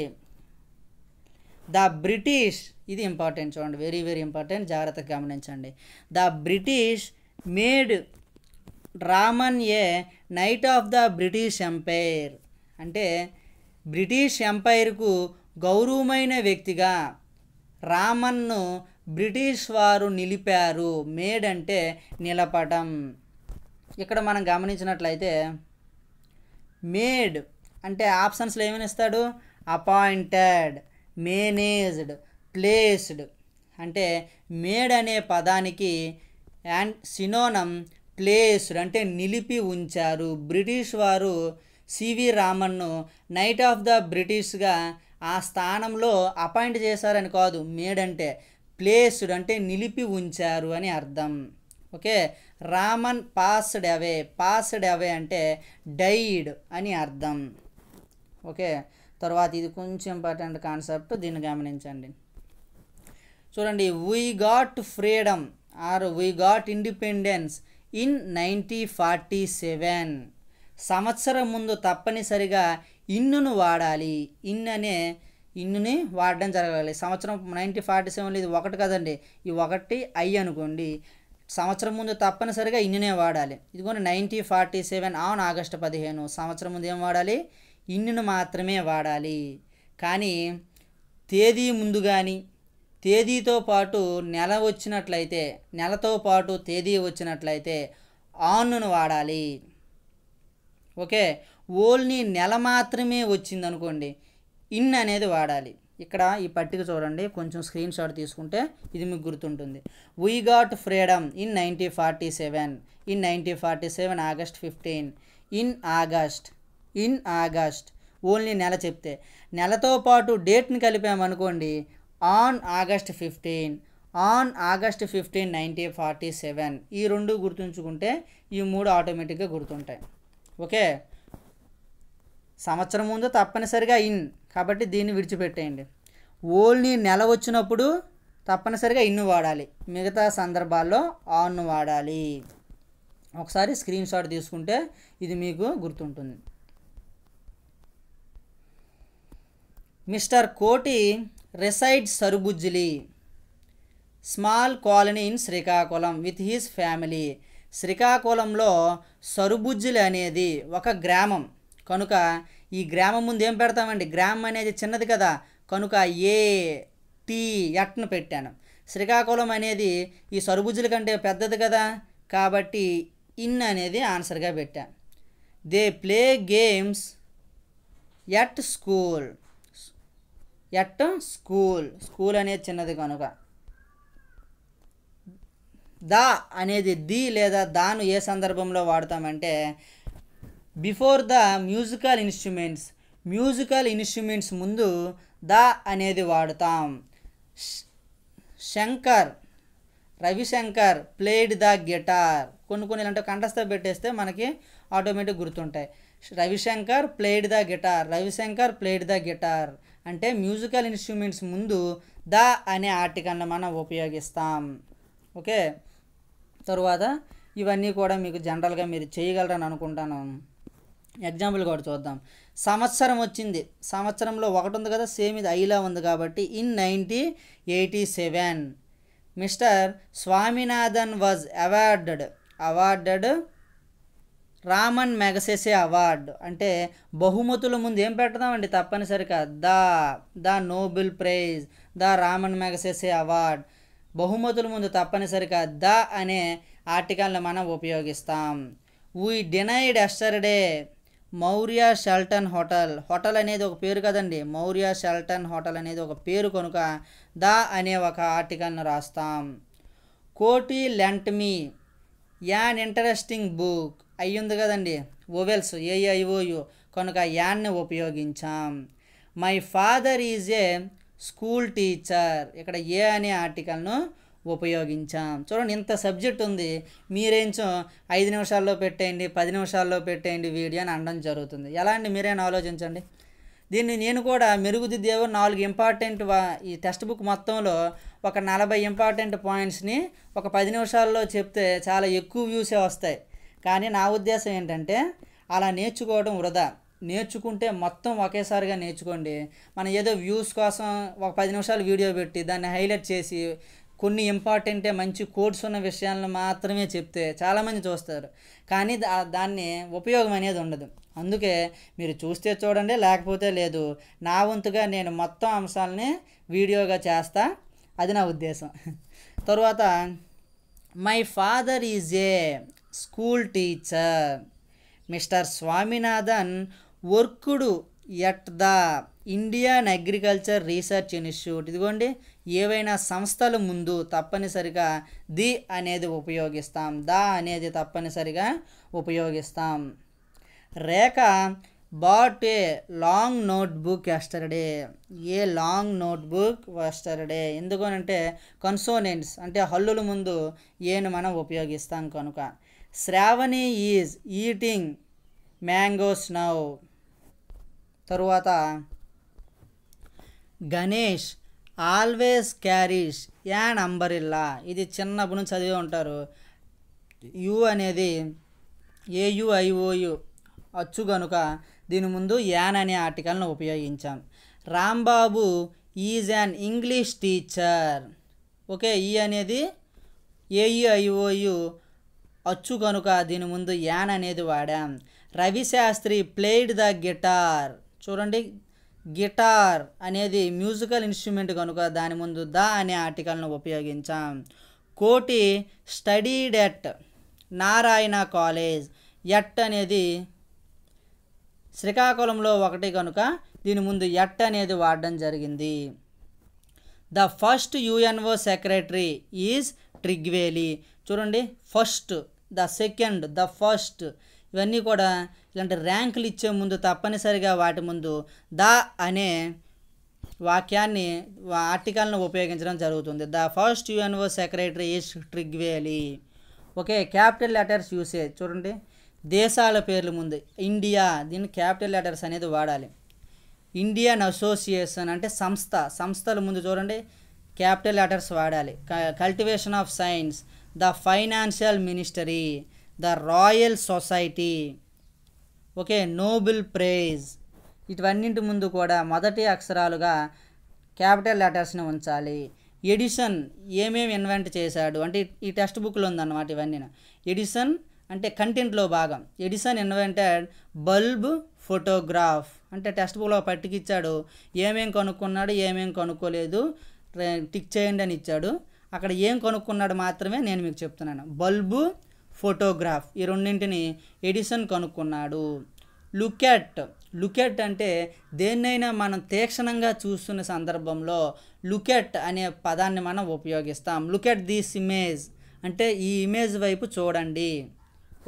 ద బ్రిటిష్, ఇది ఇంపార్టెంట్ చూడండి, వెరీ వెరీ ఇంపార్టెంట్, జాగ్రత్తగా గమనించండి. The British made Raman a knight of the British empire. అంటే బ్రిటిష్ ఎంపైర్కు గౌరవమైన వ్యక్తిగా రామన్ను బ్రిటిష్ వారు నిలిపారు. మేడ్ అంటే నిలపడం. ఇక్కడ మనం గమనించినట్లయితే మేడ్ అంటే ఆప్షన్స్లో ఏమని ఇస్తాడు? Appointed, managed, placed. అంటే మేడ్ అనే పదానికి అండ్ సినోనం ప్లేస్డ్ అంటే నిలిపి ఉంచారు. బ్రిటిష్ వారు సివి రామన్ను నైట్ ఆఫ్ ద బ్రిటిష్గా ఆ స్థానంలో అపాయింట్ చేశారని కాదు. మేడ్ అంటే ప్లేస్డ్ అంటే నిలిపి ఉంచారు అని అర్థం. Okay, Raman passed away. Passed away అంటే డైడ్ అని అర్థం. ఓకే, తర్వాత ఇది కొంచెం ఇంపార్టెంట్ కాన్సెప్ట్, దీన్ని గమనించండి. చూడండి, we got freedom or we got independence in 1947. సంవత్సరం ముందు తప్పనిసరిగా ఇన్నును వాడాలి. ఇన్నుని వాడడం జరగాలి. సంవత్సరం 1947 ఇది ఒకటి కదండి, ఈ ఒకటి ఐ అనుకోండి. సంవత్సరం ముందు తప్పనిసరిగా ఇన్నునే వాడాలి. ఇదిగోండి 1947 ఆన్ ఆగస్టు 15. సంవత్సరం ముందు ఏం వాడాలి? ఇన్నును మాత్రమే వాడాలి. కానీ తేదీ ముందు కానీ తేదీతో పాటు నెల వచ్చినట్లయితే, నెలతో పాటు తేదీ వచ్చినట్లయితే ఆన్ను వాడాలి. ఓకే, ఓన్లీ నెల మాత్రమే వచ్చిందనుకోండి ఇన్ అనేది వాడాలి. ఇక్కడ ఈ పట్టిక చూడండి, కొంచెం స్క్రీన్ షాట్ తీసుకుంటే ఇది మీకు గుర్తుంటుంది. We got freedom in 1947. In 1947 August 15. In August only నెల చెప్తే, నెలతో పాటు డేట్ని కలిపామనుకోండి ఆన్ ఆగస్ట్ 15. On August 15 1947. ఈ రెండు గుర్తుంచుకుంటే ఈ మూడు ఆటోమేటిక్గా గుర్తుంటాయి. ఓకే, సంవత్సరం ముందు తప్పనిసరిగా ఇన్ కాబట్టి దీన్ని విడిచిపెట్టేయండి. ఓన్లీ నెల వచ్చినప్పుడు తప్పనిసరిగా ఇన్ను వాడాలి, మిగతా సందర్భాల్లో ఆన్ను వాడాలి. ఒకసారి స్క్రీన్ షాట్ తీసుకుంటే ఇది మీకు గుర్తుంటుంది. Mister Koti reside Sarubujjili small colony in Srikakulam with his family. శ్రీకాకుళంలో సరుబుజ్జిలి అనేది ఒక గ్రామం కనుక ఈ గ్రామం ముందు ఏం పెడతామండి? గ్రామం అనేది చిన్నది కదా కనుక ఏ టీ ఎట్ను పెట్టాను. శ్రీకాకుళం అనేది ఈ సరుబుజ్జిలి కంటే పెద్దది కదా కాబట్టి ఇన్ అనేది ఆన్సర్గా పెట్టాను. They play games at school. School అనేది చిన్నది కనుక. దా అనేది ది లేదా దాను ఏ సందర్భంలో వాడతామంటే బిఫోర్ ద మ్యూజికల్ ఇన్స్ట్రుమెంట్స్ ముందు ద అనేది వాడుతాం. Ravishankar played the guitar. కొన్ని ఇలాంటి కంఠస్థ పెట్టేస్తే మనకి ఆటోమేటిక్ గుర్తుంటాయి. రవిశంకర్ ప్లేడ్ ద గిటార్ అంటే మ్యూజికల్ ఇన్స్ట్రుమెంట్స్ ముందు ద అనే ఆర్టికల్ని మనం ఉపయోగిస్తాం. ఓకే, తరువాత ఇవన్నీ కూడా మీకు జనరల్గా మీరు చేయగలరని అనుకుంటాను. ఎగ్జాంపుల్ కూడా చూద్దాం. సంవత్సరం వచ్చింది, సంవత్సరంలో ఒకటి ఉంది కదా, సేమ్ ఇది ఐలా ఉంది కాబట్టి in 1987 mister Swaminathan was awarded Ramon Magsaysay award. అంటే బహుమతుల ముందు ఏం పెడదామండి, తప్పనిసరిగా the Nobel prize, the Ramon Magsaysay award. బహుమతుల ముందు తప్పనిసరిగా ద అనే ఆర్టికల్ని మనం ఉపయోగిస్తాం. We dined yesterday Maurya Sheraton hotel అనేది ఒక పేరు కదండి, మౌర్య షెల్టన్ హోటల్ అనేది ఒక పేరు కనుక ద అనే ఒక ఆర్టికల్ను రాస్తాం. Koti lent me an interesting book అయ్యింది కదండి, ఓవెల్స్ ఏఐఓయు కనుక యాన్ని ఉపయోగించాం. My father is a school teacher, ఇక్కడ ఏ అనే ఆర్టికల్ను ఉపయోగించాం. చూడండి, ఇంత సబ్జెక్ట్ ఉంది, మీరేంచో 5 నిమిషాల్లో పెట్టేయండి, 10 నిమిషాల్లో పెట్టేయండి వీడియో అని అనడం జరుగుతుంది. ఎలా అండి, మీరైనా ఆలోచించండి. దీన్ని నేను కూడా మెరుగుదిద్దేవో 4 ఇంపార్టెంట్ ఈ టెక్స్ట్ బుక్ మొత్తంలో ఒక 40 ఇంపార్టెంట్ పాయింట్స్ని ఒక 10 నిమిషాల్లో చెప్తే చాలా ఎక్కువ వ్యూసే వస్తాయి. కానీ నా ఉద్దేశం ఏంటంటే అలా నేర్చుకోవడం వృధా. నేర్చుకుంటే మొత్తం ఒకేసారిగా నేర్చుకోండి. మనం ఏదో వ్యూస్ కోసం ఒక 10 నిమిషాలు వీడియో పెట్టి దాన్ని హైలైట్ చేసి కొన్ని ఇంపార్టెంటే మంచి కోడ్స్ ఉన్న విషయాలను మాత్రమే చెప్తే చాలామంది చూస్తారు, కానీ దాన్ని ఉపయోగం అనేది ఉండదు. అందుకే మీరు చూస్తే చూడండి, లేకపోతే లేదు. నా వంతుగా నేను మొత్తం అంశాలని వీడియోగా చేస్తా, అది నా ఉద్దేశం. తరువాత my father is a school teacher. Mister Swaminathan worked at the Indian agriculture research institute. ఇదిగోండి, ఏవైనా సంస్థల ముందు తప్పనిసరిగా ది అనేది ఉపయోగిస్తాం, ద అనేది తప్పనిసరిగా ఉపయోగిస్తాం. Rekha bought a long notebook yesterday. A long notebook yesterday ఎందుకనంటే కన్సోనెంట్స్ అంటే హల్లుల ముందు ఏను మనం ఉపయోగిస్తాం కనుక. Shravani is eating mangoes now. తరువాత Ganesh always carries an umbrella. ఇది చిన్నప్పుడు నుంచి చదివే ఉంటారు. యు అనేది ఏయుఐఓయు అచ్చు కనుక దీని ముందు యాన్ అనే ఆర్టికల్ను ఉపయోగించాం. Rambabu is an English teacher. Okay, ఈ అనేది ఏయుఐఓయు అచ్చు కనుక దీని ముందు యాన్ అనేది వాడాం. Ravi Shastri played the guitar. చూడండి, గిటార్ అనేది మ్యూజికల్ ఇన్స్ట్రుమెంట్ కనుక దాని ముందు ద అనే ఆర్టికల్ను ఉపయోగించాం. కోటి studied at Narayana college. At అనేది శ్రీకాకుళంలో ఒకటి కనుక దీని ముందు ఎట్ అనేది వాడడం జరిగింది. The first UNO secretary is Trygve Lie. చూడండి, first, the second, the first ఇవన్నీ కూడా ఇలాంటి ర్యాంకులు ఇచ్చే ముందు తప్పనిసరిగా వాటి ముందు ద అనే వాక్యాన్ని ఆర్టికల్ను ఉపయోగించడం జరుగుతుంది. The first UNO secretary is ట్రిగ్వేలి. Okay, capital letters usage. చూడండి, దేశాల పేర్ల ముందు ఇండియా, దీన్ని క్యాపిటల్ లెటర్స్ అనేది వాడాలి. ఇండియన్ అసోసియేషన్ అంటే సంస్థల ముందు చూడండి క్యాపిటల్ లెటర్స్ వాడాలి. Cultivation of science, the financial ministry, the royal society, okay, Nobel prize, ఇటువన్నింటి ముందు కూడా మొదటి అక్షరాలుగా క్యాపిటల్ లెటర్స్ని ఉంచాలి. ఎడిసన్ ఏమేమి ఇన్వెంట్ చేశాడు అంటే ఈ టెక్స్ట్ బుక్లో ఉందన్నమాట ఇవన్నీ. ఎడిసన్ అంటే కంటెంట్లో భాగం. ఎడిసన్ ఇన్వెంటెడ్ బల్బ్ ఫోటోగ్రాఫ్ అంటే టెక్స్ట్ బుక్లో పట్టుకిచ్చాడు, ఏమేం కనుక్కున్నాడు ఏమేం కనుక్కోలేదు టిక్ చేయండి అని ఇచ్చాడు. అక్కడ ఏం కనుక్కున్నాడు మాత్రమే నేను మీకు చెప్తున్నాను. బల్బు, ఫోటోగ్రాఫ్ ఈ రెండింటిని ఎడిసన్ కనుక్కున్నాడు. లుకెట్ అంటే దేన్నైనా మనం తీక్షణంగా చూస్తున్న సందర్భంలో లుకెట్ అనే పదాన్ని మనం ఉపయోగిస్తాం. లుకెట్ దిస్ ఇమేజ్ అంటే ఈ ఇమేజ్ వైపు చూడండి.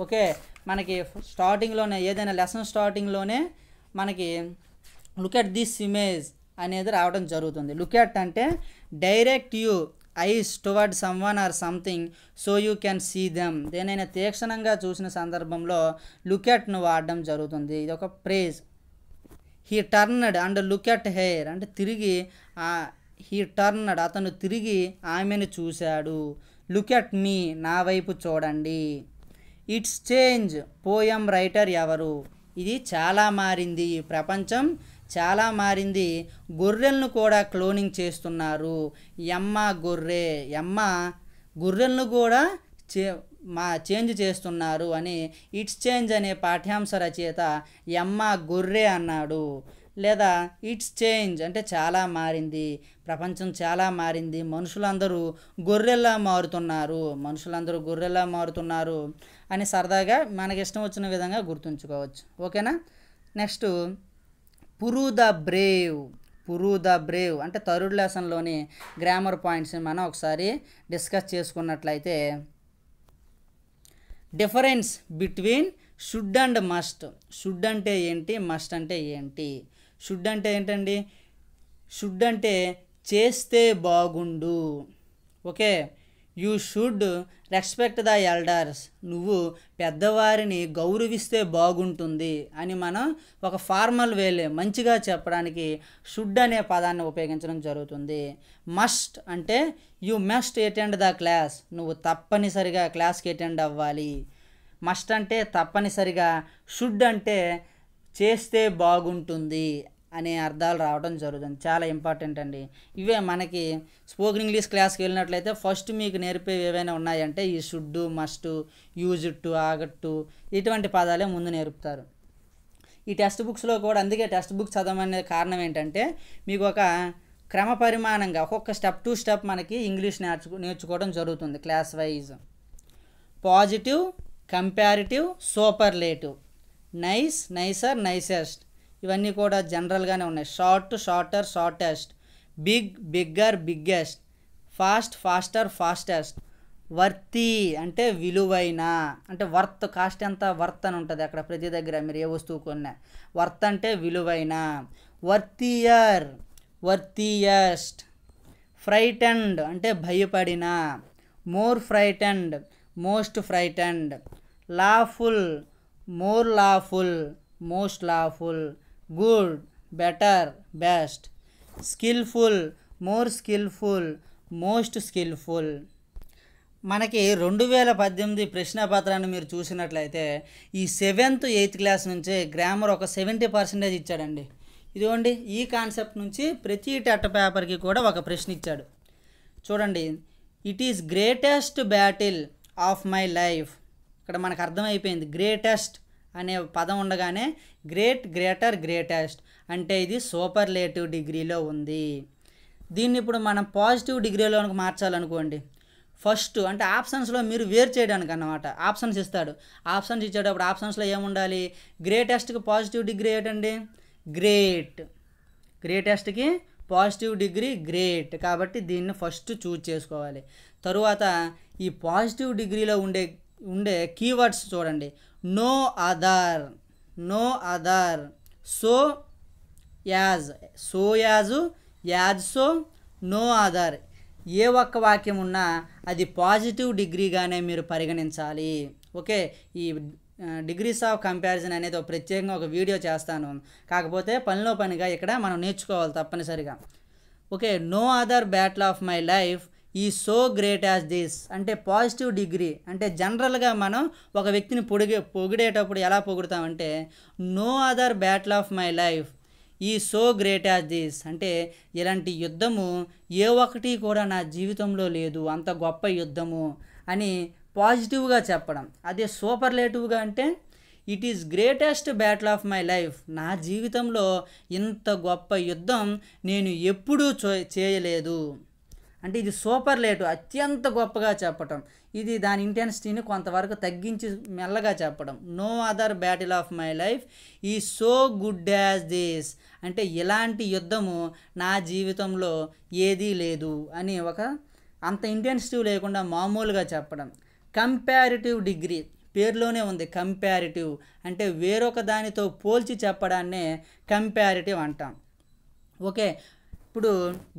ఓకే, మనకి స్టార్టింగ్లోనే ఏదైనా లెసన్ స్టార్టింగ్లోనే మనకి లుకెట్ దిస్ ఇమేజ్ అనేది రావడం జరుగుతుంది. లుకెట్ అంటే direct you eyes toward someone or something so you can see them. దేనైనా తీక్షణంగా చూసిన సందర్భంలో లుకెట్ను వాడడం జరుగుతుంది. ఇది ఒక phrase. He turned and look at her అంటే తిరిగి హీ టర్నడ్ అతను తిరిగి ఆమెను చూశాడు. లుక్ అట్ మీ, నా వైపు చూడండి. ఇట్స్ చేంజ్, పోయం రైటర్ ఎవరు? ఇది చాలా మారింది, ఈ ప్రపంచం చాలా మారింది, గొర్రెలను కూడా క్లోనింగ్ చేస్తున్నారు. ఎమ్మ గొర్రె, ఎమ్మ గొర్రెలను కూడా చేంజ్ చేస్తున్నారు అని ఇట్స్ చేంజ్ అనే పాఠ్యాంశ రచయిత ఎమ్మ గొర్రె అన్నాడు. లేదా ఇట్స్ చేంజ్ అంటే చాలా మారింది, ప్రపంచం చాలా మారింది, మనుషులందరూ గొర్రెల్లా మారుతున్నారు, మనుషులందరూ గొర్రెల్లా మారుతున్నారు అని సరదాగా మనకి ఇష్టం వచ్చిన విధంగా గుర్తుంచుకోవచ్చు. ఓకేనా. Next Puru the brave. Puru the brave అంటే థర్డ్ లెసన్లోని గ్రామర్ పాయింట్స్ని మనం ఒకసారి డిస్కస్ చేసుకున్నట్లయితే, difference between should and must. Should అంటే ఏంటి, మస్ట్ అంటే ఏంటి? షుడ్ అంటే ఏంటండి? షుడ్ అంటే చేస్తే బాగుండు. Okay, you should respect the elders. నువ్వు పెద్దవారిని గౌరవిస్తే బాగుంటుంది అని మనం ఒక ఫార్మల్ వేలే మంచిగా చెప్పడానికి షుడ్ అనే పదాన్ని ఉపయోగించడం జరుగుతుంది. మస్ట్ అంటే you must attend the class. నువ్వు తప్పనిసరిగా క్లాస్కి అటెండ్ అవ్వాలి. మస్ట్ అంటే తప్పనిసరిగా, షుడ్ అంటే చేస్తే బాగుంటుంది అనే అర్థాలు రావడం జరుగుతుంది. చాలా ఇంపార్టెంట్ అండి. ఇవే మనకి స్పోకెన్ ఇంగ్లీష్ క్లాస్కి వెళ్ళినట్లయితే ఫస్ట్ మీకు నేర్పేవి ఏవైనా ఉన్నాయంటే ఈ షుడ్, మస్ట్, యూజ్ టు, ఆగట్టు ఇటువంటి పదాలే ముందు నేర్పుతారు ఈ టెక్స్ట్ బుక్స్లో కూడా. అందుకే టెక్స్ట్ బుక్ చదవమనే కారణం ఏంటంటే మీకు ఒక క్రమ పరిమాణంగా ఒక్కొక్క స్టెప్ టు స్టెప్ మనకి ఇంగ్లీష్ నేర్చుకోవడం జరుగుతుంది class wise. Positive, comparative, superlative, nice, nicer, nicest ఇవన్నీ కూడా జనరల్గానే ఉన్నాయి. Short, shorter, shortest, big, bigger, biggest, fast, faster, fastest, worthy అంటే విలువైన, అంటే వర్త్, కాస్ట్ ఎంత, వర్త్ అని ఉంటుంది అక్కడ ప్రతి దగ్గర మీరు ఏ వస్తువు కొన్నా. వర్త్ అంటే విలువైన. వర్తియర్, వర్తియస్ట్, ఫ్రైటెండ్ అంటే భయపడిన. More frightened, most frightened. Lawful, more lawful, most lawful. Good, better, best. Skilful, more skilful, most skilful. మనకి 2018 ప్రశ్నపత్రాన్ని మీరు చూసినట్లయితే ఈ 7th 8th క్లాస్ నుంచే గ్రామర్ ఒక 70% ఇచ్చాడండి. ఇదిగోండి ఈ కాన్సెప్ట్ నుంచి ప్రతి టెట్ పేపర్కి కూడా ఒక ప్రశ్న ఇచ్చాడు. చూడండి, it is greatest battle of my life. ఇక్కడ మనకు అర్థమైపోయింది, గ్రేటెస్ట్ అనే పదం ఉండగానే గ్రేట్, గ్రేటర్, గ్రేటెస్ట్ అంటే ఇది సూపర్లేటివ్ డిగ్రీలో ఉంది. దీన్ని ఇప్పుడు మనం పాజిటివ్ డిగ్రీలోకి మార్చాలనుకోండి. ఫస్ట్ అంటే ఆప్షన్స్లో మీరు వేరు చేయడానికి అన్నమాట. ఆప్షన్స్ ఇస్తాడు, ఆప్షన్స్ ఇచ్చేటప్పుడు ఆప్షన్స్లో ఏముండాలి? గ్రేటెస్ట్కి పాజిటివ్ డిగ్రీ ఏంటండి? గ్రేట్. గ్రేటెస్ట్కి పాజిటివ్ డిగ్రీ గ్రేట్. కాబట్టి దీన్ని ఫస్ట్ చూజ్ చేసుకోవాలి. తరువాత ఈ పాజిటివ్ డిగ్రీలో ఉండే కీవర్డ్స్ చూడండి. No other, no other, so as, so as, as so, no other. ఏ ఒక్క వాక్యం ఉన్నా అది పాజిటివ్ డిగ్రీగానే మీరు పరిగణించాలి. ఓకే, ఈ డిగ్రీస్ ఆఫ్ కంపారిజన్ అనేది ఒక ప్రత్యేకంగా ఒక వీడియో చేస్తాను. కాకపోతే పనిలో పనిగా ఇక్కడ మనం నేర్చుకోవాలి తప్పనిసరిగా. Okay, no other battle of my life ఈ సో గ్రేట్ యాజ్ దిస్ అంటే పాజిటివ్ డిగ్రీ. అంటే జనరల్గా మనం ఒక వ్యక్తిని పొగిడేటప్పుడు ఎలా పొగుడతామంటే no other battle of my life ఈ సో గ్రేట్ యాజ్ దిస్ అంటే ఇలాంటి యుద్ధము ఏ ఒక్కటి కూడా నా జీవితంలో లేదు, అంత గొప్ప యుద్ధము అని పాజిటివ్గా చెప్పడం. అదే సూపర్లేటివ్గా అంటే it is greatest battle of my life, నా జీవితంలో ఇంత గొప్ప యుద్ధం నేను ఎప్పుడూ చేయలేదు అంటే ఇది సూపర్లేటివ్, అత్యంత గొప్పగా చెప్పటం. ఇది దాని ఇంటెన్సిటీని కొంతవరకు తగ్గించి మెల్లగా చెప్పడం. No other battle of my life ఈ సో గుడ్ యాజ్ దిస్ అంటే ఇలాంటి యుద్ధము నా జీవితంలో ఏదీ లేదు అని ఒక అంత ఇంటెన్సిటివ్ లేకుండా మామూలుగా చెప్పడం. కంపారిటివ్ డిగ్రీ పేరులోనే ఉంది, కంపారిటివ్ అంటే వేరొక దానితో పోల్చి చెప్పడాన్నే కంపారిటివ్ అంటాం. ఓకే, ఇప్పుడు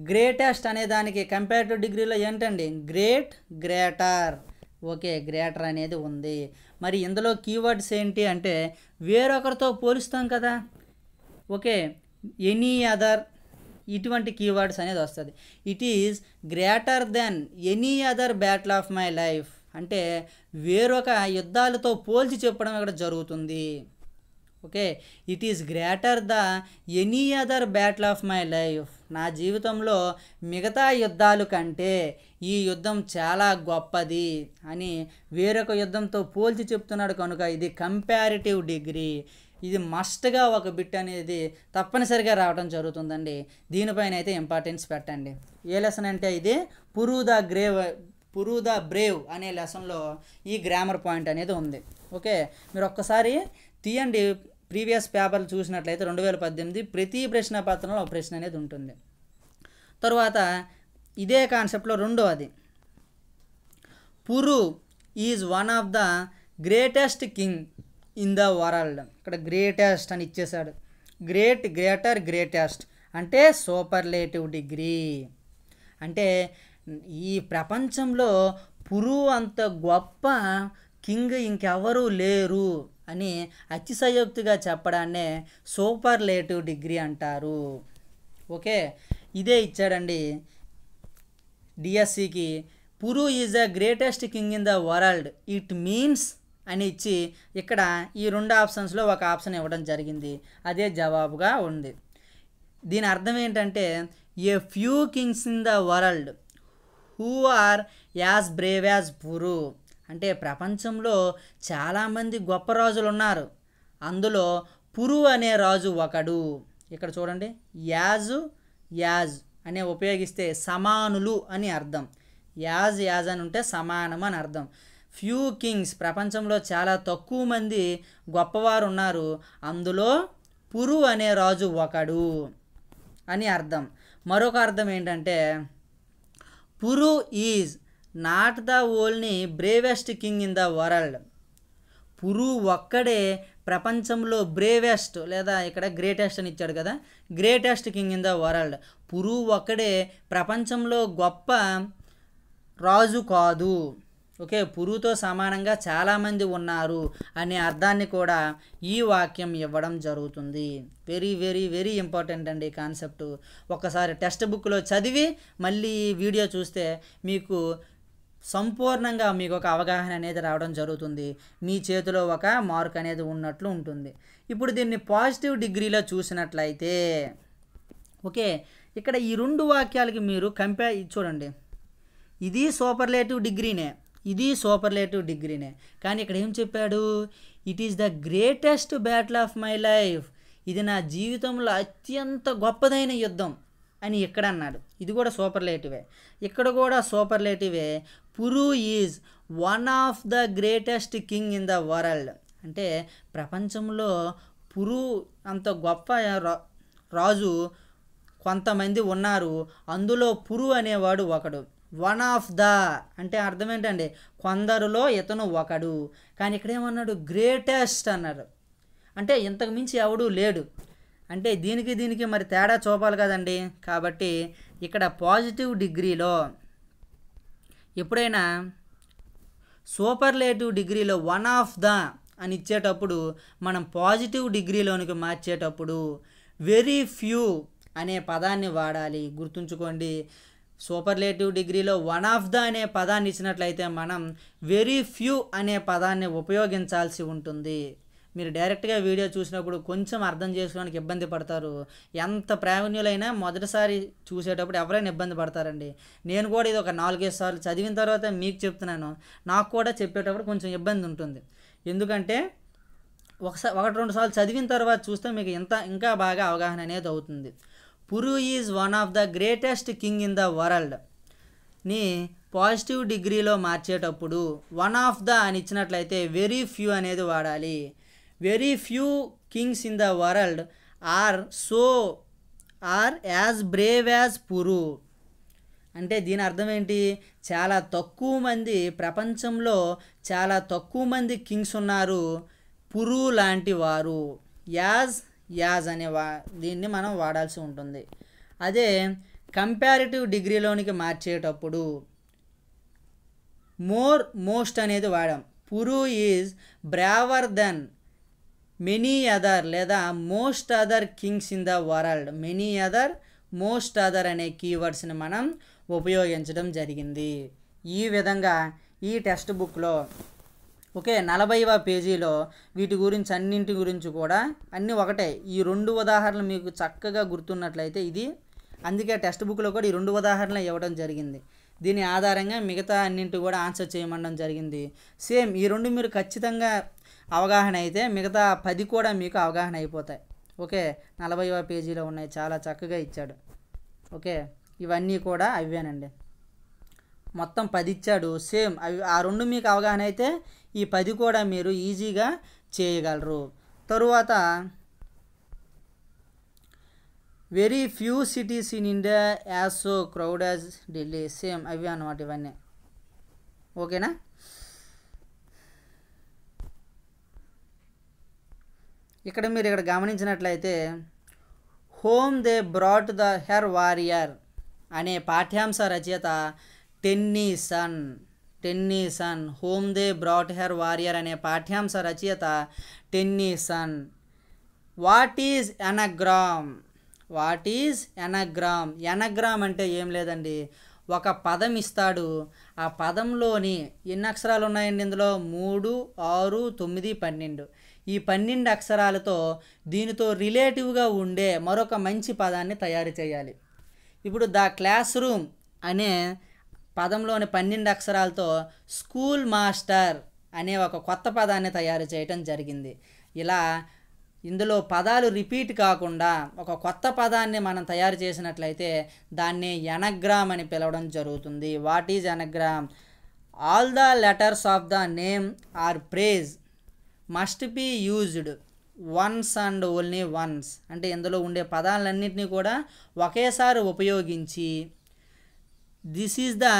గ్రేటెస్ట్ అనే దానికి కంపారిటివ్ డిగ్రీలో ఏంటండి? Great, greater. ఓకే, గ్రేటర్ అనేది ఉంది. మరి ఇందులో కీవర్డ్స్ ఏంటి అంటే వేరొకరితో పోలుస్తాం కదా. ఓకే, ఎనీ అదర్, ఇటువంటి కీవర్డ్స్ అనేది వస్తుంది. It is greater than any other battle of my life అంటే వేరొక యుద్ధాలతో పోల్చి చెప్పడం ఇక్కడ జరుగుతుంది. Okay, it is greater the any other battle of my life, నా జీవితంలో మిగతా యుద్ధాలు కంటే ఈ యుద్ధం చాలా గొప్పది అని వేరొక యుద్ధంతో పోల్చి చెప్తున్నాడు కనుక ఇది కంపారిటివ్ డిగ్రీ. ఇది మస్ట్గా ఒక బిట్ అనేది తప్పనిసరిగా రావడం జరుగుతుందండి. దీనిపైన అయితే ఇంపార్టెన్స్ పెట్టండి. ఏ లెసన్ అంటే ఇది పురు ద బ్రేవ్ అనే లెసన్లో ఈ గ్రామర్ పాయింట్ అనేది ఉంది. ఓకే, మీరు ఒక్కసారి తీయండి, ప్రీవియస్ పేపర్లు చూసినట్లయితే 2018 ప్రతి ప్రశ్న పత్రంలో ఒక ప్రశ్న అనేది ఉంటుంది. తరువాత ఇదే కాన్సెప్ట్లో రెండోది, Puru is one of the greatest king in the world. ఇక్కడ గ్రేటెస్ట్ అని ఇచ్చేశాడు. గ్రేటర్ గ్రేటెస్ట్ అంటే సూపర్లేటివ్ డిగ్రీ. అంటే ఈ ప్రపంచంలో పురు అంత గొప్ప కింగ్ ఇంకెవరూ లేరు అని అతిశయోక్తిగా చెప్పడాన్నే సూపర్లేటివ్ డిగ్రీ అంటారు. ఓకే, ఇదే ఇచ్చాడండి డిఎస్సికి. Puru is the greatest king in the world, it means అని ఇచ్చి ఇక్కడ ఈ రెండు ఆప్షన్స్లో ఒక ఆప్షన్ ఇవ్వడం జరిగింది. అదే జవాబుగా ఉంది. దీని అర్థం ఏంటంటే a few kings in the world who are as brave as Puru. అంటే ప్రపంచంలో చాలామంది గొప్ప రాజులు ఉన్నారు, అందులో పురు అనే రాజు ఒకడు. ఇక్కడ చూడండి, యాజ్ అనే ఉపయోగిస్తే సమానులు అని అర్థం. యాజ్ అని ఉంటే సమానం అని అర్థం. ఫ్యూ కింగ్స్ ప్రపంచంలో చాలా తక్కువ మంది గొప్పవారు ఉన్నారు, అందులో పురు అనే రాజు ఒకడు అని అర్థం. మరొక అర్థం ఏంటంటే Puru is not the only bravest king in the world. Puru ఒక్కడే ప్రపంచంలో బ్రేవెస్ట్ లేదా ఇక్కడ గ్రేటెస్ట్ అని ఇచ్చాడు కదా, greatest king in the world. Puru ఒక్కడే ప్రపంచంలో గొప్ప రాజు కాదు. ఓకే, పురుతో సమానంగా చాలామంది ఉన్నారు అనే అర్థాన్ని కూడా ఈ వాక్యం ఇవ్వడం జరుగుతుంది. వెరీ వెరీ వెరీ ఇంపార్టెంట్ అండి కాన్సెప్ట్. ఒకసారి టెక్స్ట్ బుక్లో చదివి మళ్ళీ ఈ వీడియో చూస్తే మీకు సంపూర్ణంగా మీకు ఒక అవగాహన అనేది రావడం జరుగుతుంది. మీ చేతిలో ఒక మార్క్ అనేది ఉన్నట్లు ఉంటుంది. ఇప్పుడు దీన్ని పాజిటివ్ డిగ్రీలో చూసినట్లయితే ఓకే, ఇక్కడ ఈ రెండు వాక్యాలకి మీరు చూడండి, ఇది సూపర్లేటివ్ డిగ్రీనే, ఇది సూపర్లేటివ్ డిగ్రీనే. కానీ ఇక్కడ ఏం చెప్పాడు, it is the greatest battle of my life, ఇది నా జీవితంలో అత్యంత గొప్పదైన యుద్ధం అని ఇక్కడ అన్నాడు. ఇది కూడా సూపర్లేటివే, ఇక్కడ కూడా సూపర్లేటివే. Puru is one of the greatest king in the world. అంటే ప్రపంచంలో పురు అంత గొప్ప రాజు కొంతమంది ఉన్నారు, అందులో పురు అనేవాడు ఒకడు. వన్ ఆఫ్ ద అంటే అర్థం ఏంటండి, కొందరులో ఇతను ఒకడు. కానీ ఇక్కడ ఏమన్నాడు, గ్రేటెస్ట్ అన్నాడు. అంటే ఇంతకు మించి ఎవడూ లేడు. అంటే దీనికి మరి తేడా చూపాలి కదండి. కాబట్టి ఇక్కడ పాజిటివ్ డిగ్రీలో ఎప్పుడైనా సూపర్లేటివ్ డిగ్రీలో వన్ ఆఫ్ ద అని ఇచ్చేటప్పుడు మనం పాజిటివ్ డిగ్రీలోనికి మార్చేటప్పుడు వెరీ ఫ్యూ అనే పదాన్ని వాడాలి. గుర్తుంచుకోండి, సూపర్లేటివ్ డిగ్రీలో వన్ ఆఫ్ ద అనే పదాన్ని ఇచ్చినట్లయితే మనం వెరీ ఫ్యూ అనే పదాన్ని ఉపయోగించాల్సి ఉంటుంది. మీరు డైరెక్ట్గా వీడియో చూసినప్పుడు కొంచెం అర్థం చేసుకోవడానికి ఇబ్బంది పడతారు. ఎంత ప్రావీణ్యులైనా మొదటిసారి చూసేటప్పుడు ఎవరైనా ఇబ్బంది పడతారండి. నేను కూడా ఇది ఒక 4-5 సార్లు చదివిన తర్వాత మీకు చెప్తున్నాను, నాకు కూడా చెప్పేటప్పుడు కొంచెం ఇబ్బంది ఉంటుంది. ఎందుకంటే 1-2 సార్లు చదివిన తర్వాత చూస్తే మీకు ఇంకా బాగా అవగాహన అనేది అవుతుంది. Puru is one of the greatest king in the world ని పాజిటివ్ డిగ్రీలో మార్చేటప్పుడు వన్ ఆఫ్ ద అని ఇచ్చినట్లయితే వెరీ ఫ్యూ అనేది వాడాలి. Very few kings in the world are as brave as Puru. అంటే దీని అర్థం ఏంటి, చాలా తక్కువ మంది ప్రపంచంలో చాలా తక్కువ మంది కింగ్స్ ఉన్నారు పురు లాంటి వారు. యాజ్ అనే దీన్ని మనం వాడాల్సి ఉంటుంది. అదే కంపారిటివ్ డిగ్రీలోనికి మార్చేటప్పుడు మోస్ట్ అనేది వాడాం. పురు ఈజ్ బ్రావర్ దెన్ మెనీ అదర్ లేదా most other Kings in the world. Many other most other అనే కీవర్డ్స్ని మనం ఉపయోగించడం జరిగింది. ఈ విధంగా ఈ టెక్స్ట్ బుక్లో ఓకే 40వ పేజీలో వీటి గురించి అన్నింటి గురించి కూడా అన్నీ ఒకటే. ఈ 2 ఉదాహరణలు మీకు చక్కగా గుర్తున్నట్లయితే ఇది అందుకే టెక్స్ట్ బుక్లో కూడా ఈ 2 ఉదాహరణలు ఇవ్వడం జరిగింది. దీని ఆధారంగా మిగతా అన్నింటి కూడా ఆన్సర్ చేయమనడం జరిగింది. సేమ్ ఈ 2 మీరు ఖచ్చితంగా అవగాహన అయితే మిగతా 10 కూడా మీకు అవగాహన అయిపోతాయి. ఓకే 40వ పేజీలో ఉన్నాయి, చాలా చక్కగా ఇచ్చాడు. ఓకే ఇవన్నీ కూడా అవేనండి, మొత్తం 10 ఇచ్చాడు. సేమ్ అవి ఆ 2 మీకు అవగాహన అయితే ఈ 10 కూడా మీరు ఈజీగా చేయగలరు. తరువాత very few cities in India as so crowd as Delhi. Same అవి అన్నమాట ఇవన్నీ. ఓకేనా. ఇక్కడ మీరు గమనించినట్లయితే home they brought the her warrior అనే పాఠ్యాంశ రచయిత Tennyson. Home they brought her warrior అనే పాఠ్యాంశ రచయిత టెన్నీసన్. What is ఎనగ్రామ్? ఎనగ్రామ్ అంటే ఏం లేదండి, ఒక పదం ఇస్తాడు. ఆ పదంలోని ఎన్ని అక్షరాలు ఉన్నాయండి ఇందులో? 3, 6, 9, 12. ఈ 12 అక్షరాలతో దీనితో రిలేటివ్గా ఉండే మరొక మంచి పదాన్ని తయారు చేయాలి. ఇప్పుడు ద క్లాస్ రూమ్ అనే పదంలోని 12 అక్షరాలతో స్కూల్ మాస్టర్ అనే ఒక కొత్త పదాన్ని తయారు చేయటం జరిగింది. ఇలా ఇందులో పదాలు రిపీట్ కాకుండా ఒక కొత్త పదాన్ని మనం తయారు చేసినట్లయితే దాన్ని ఎనగ్రామ్ అని పిలవడం జరుగుతుంది. What is anagram? All the letters of the name or phrase must be used once and only once. అంటే ఇందులో ఉండే పదాలన్నింటినీ కూడా ఒకేసారి ఉపయోగించి this is the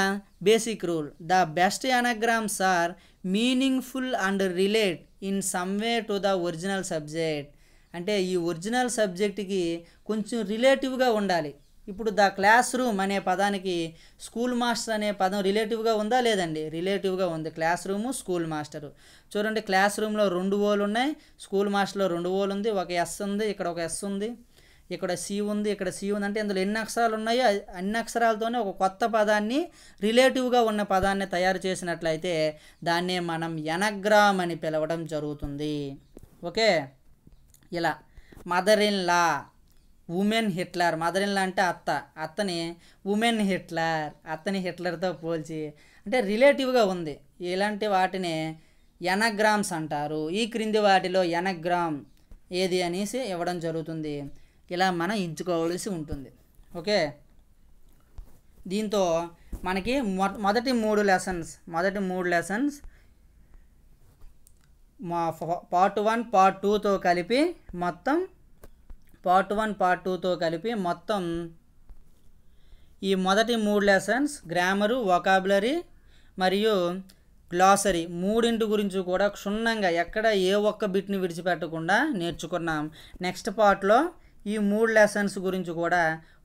basic rule. The best anagrams are meaningful and relate in some way to the original subject. అంటే ఈ original సబ్జెక్ట్కి కొంచెం రిలేటివ్గా ఉండాలి. ఇప్పుడు ద క్లాస్ రూమ్ అనే పదానికి స్కూల్ మాస్టర్ అనే పదం రిలేటివ్గా ఉందా? లేదండి, రిలేటివ్గా ఉంది. Class room, school master. చూడండి, క్లాస్ రూమ్లో 2 ఓలు ఉన్నాయి, స్కూల్ మాస్టర్లో 2 ఓలు ఉంది, ఒక ఎస్ ఉంది, ఇక్కడ ఒక ఎస్ ఉంది, ఇక్కడ సి ఉంది, ఇక్కడ సి ఉంది. అంటే ఇందులో ఎన్ని అక్షరాలు ఉన్నాయో అన్ని అక్షరాలతోనే ఒక కొత్త పదాన్ని, రిలేటివ్గా ఉన్న పదాన్ని తయారు చేసినట్లయితే దాన్నే మనం ఎనగ్రామ్ అని పిలవడం జరుగుతుంది. ఓకే. ఇలా mother in law, women Hitler. Mother in law అంటే అత్తని ఉమెన్ హిట్లర్, అత్తని హిట్లర్తో పోల్చి అంటే రిలేటివ్గా ఉంది. ఇలాంటి వాటిని ఎనగ్రామ్స్ అంటారు. ఈ క్రింది వాటిలో ఎనగ్రామ్ ఏది అనేసి ఇవ్వడం జరుగుతుంది. ఇలా మనం ఎంచుకోవాల్సి ఉంటుంది. ఓకే. దీంతో మనకి మొదటి 3 లెసన్స్ మా పార్ట్ 1 పార్ట్ 2తో కలిపి మొత్తం ఈ మొదటి 3 లెసన్స్ గ్రామరు, వొకాబులరీ మరియు గ్లాసరీ 3 గురించి కూడా క్షుణ్ణంగా ఎక్కడ ఏ ఒక్క బిట్ని విడిచిపెట్టకుండా నేర్చుకున్నాం. నెక్స్ట్ పార్ట్లో ఈ 3 లెసన్స్ గురించి కూడా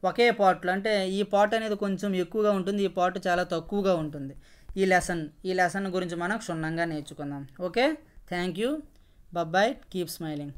ఒకే పార్ట్లో, అంటే ఈ పార్ట్ అనేది కొంచెం ఎక్కువగా ఉంటుంది, ఈ పార్ట్ చాలా తక్కువగా ఉంటుంది. ఈ లెసన్ గురించి మనం క్షుణ్ణంగా నేర్చుకుందాం. Okay, thank you, bye, keep smiling.